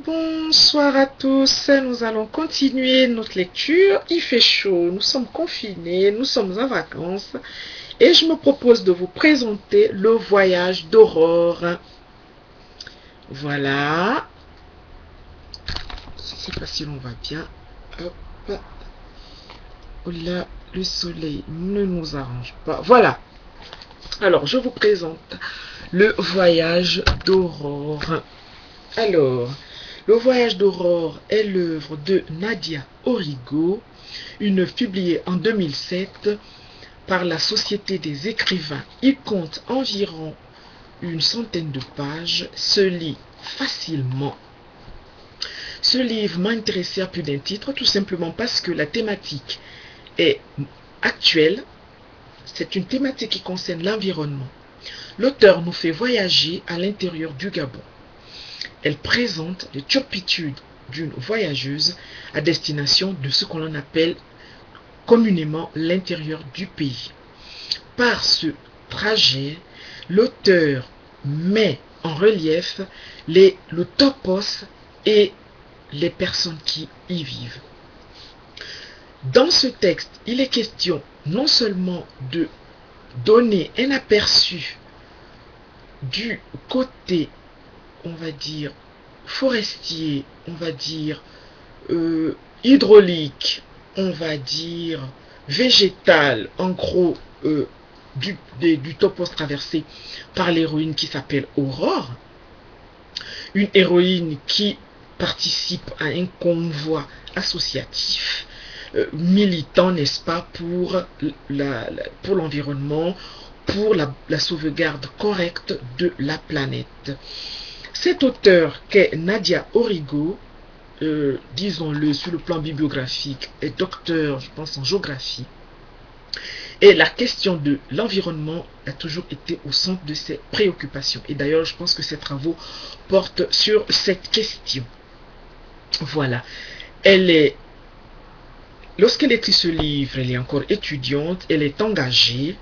Bonsoir à tous, nous allons continuer notre lecture. Il fait chaud, nous sommes confinés, nous sommes en vacances et je me propose de vous présenter le voyage d'Aurore. Voilà. Je ne sais pas si l'on va bien. Hop. Oh là, le soleil ne nous arrange pas. Voilà. Alors, je vous présente le voyage d'Aurore. Alors, le voyage d'Aurore est l'œuvre de Nadia Origo, une œuvre publiée en 2007 par la Société des écrivains. Il compte environ une centaine de pages, se lit facilement. Ce livre m'a intéressé à plus d'un titre, tout simplement parce que la thématique est actuelle. C'est une thématique qui concerne l'environnement. L'auteur nous fait voyager à l'intérieur du Gabon. Elle présente les turpitudes d'une voyageuse à destination de ce qu'on appelle communément l'intérieur du pays. Par ce trajet, l'auteur met en relief le topos et les personnes qui y vivent. Dans ce texte, il est question non seulement de donner un aperçu du côté, on va dire, forestier, on va dire, hydraulique, on va dire, végétal, en gros, du topos traversé par l'héroïne qui s'appelle Aurore, une héroïne qui participe à un convoi associatif, militant, n'est-ce pas, pour l'environnement, pour la sauvegarde correcte de la planète. Cet auteur qu'est Nadia Origo, disons-le sur le plan bibliographique, est docteur, je pense, en géographie. Et la question de l'environnement a toujours été au centre de ses préoccupations. Et d'ailleurs, je pense que ses travaux portent sur cette question. Voilà. Lorsqu'elle écrit ce livre, elle est encore étudiante, elle est engagée,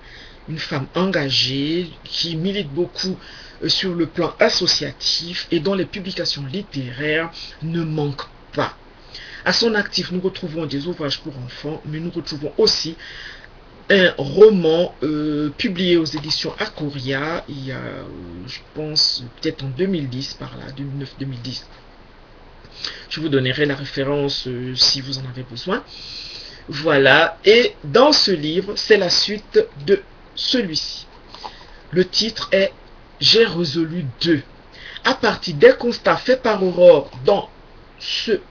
une femme engagée qui milite beaucoup sur le plan associatif et dont les publications littéraires ne manquent pas. À son actif, nous retrouvons des ouvrages pour enfants, mais nous retrouvons aussi un roman publié aux éditions Akoria, il y a, je pense, peut-être en 2010, par là, 2009-2010. Je vous donnerai la référence si vous en avez besoin. Voilà, et dans ce livre, c'est la suite de celui-ci. Le titre est J'ai résolu 2. À partir des constats faits par Aurore dans ce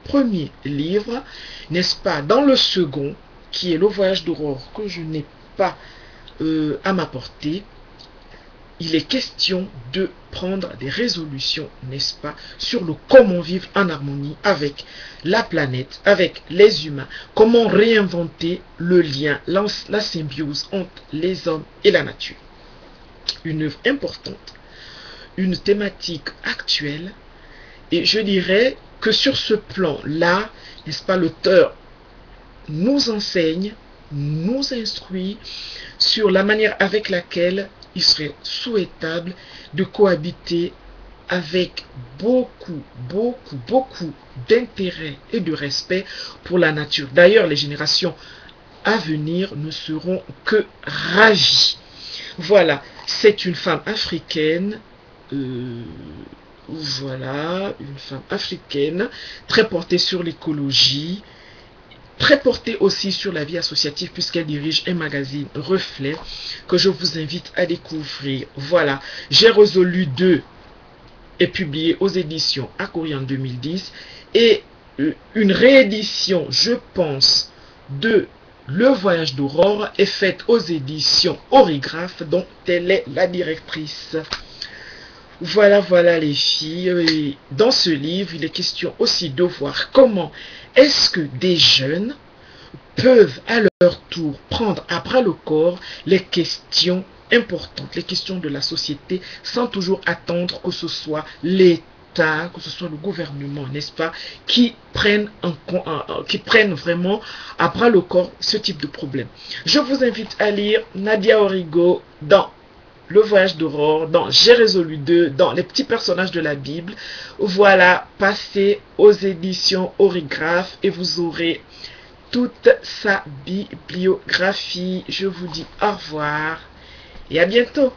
premier livre, n'est-ce pas, dans le second, qui est le voyage d'Aurore, que je n'ai pas à m'apporter, il est question de prendre des résolutions, n'est-ce pas, sur le comment vivre en harmonie avec la planète, avec les humains, comment réinventer le lien, la symbiose entre les hommes et la nature. Une œuvre importante, une thématique actuelle, et je dirais que sur ce plan-là, n'est-ce pas, l'auteur nous enseigne, nous instruit sur la manière avec laquelle il serait souhaitable de cohabiter avec beaucoup d'intérêt et de respect pour la nature. D'ailleurs, les générations à venir ne seront que ravies. Voilà, c'est une femme africaine, voilà, une femme africaine, très portée sur l'écologie, très portée aussi sur la vie associative puisqu'elle dirige un magazine Reflet que je vous invite à découvrir. Voilà, J'ai résolu 2 est publié aux éditions Akoria en 2010 et une réédition, je pense, de Le voyage d'Aurore est faite aux éditions Origraphe dont elle est la directrice. Voilà les filles. Et dans ce livre, il est question aussi de voir comment est-ce que des jeunes peuvent à leur tour prendre à bras le corps les questions importantes, les questions de la société, sans toujours attendre que ce soit l'État, que ce soit le gouvernement, n'est-ce pas, qui prennent vraiment à bras le corps ce type de problème. Je vous invite à lire Nadia Origo dans Le Voyage d'Aurore, dans J'ai résolu 2, dans Les petits personnages de la Bible. Voilà, passez aux éditions Origraphe et vous aurez toute sa bibliographie. Je vous dis au revoir et à bientôt.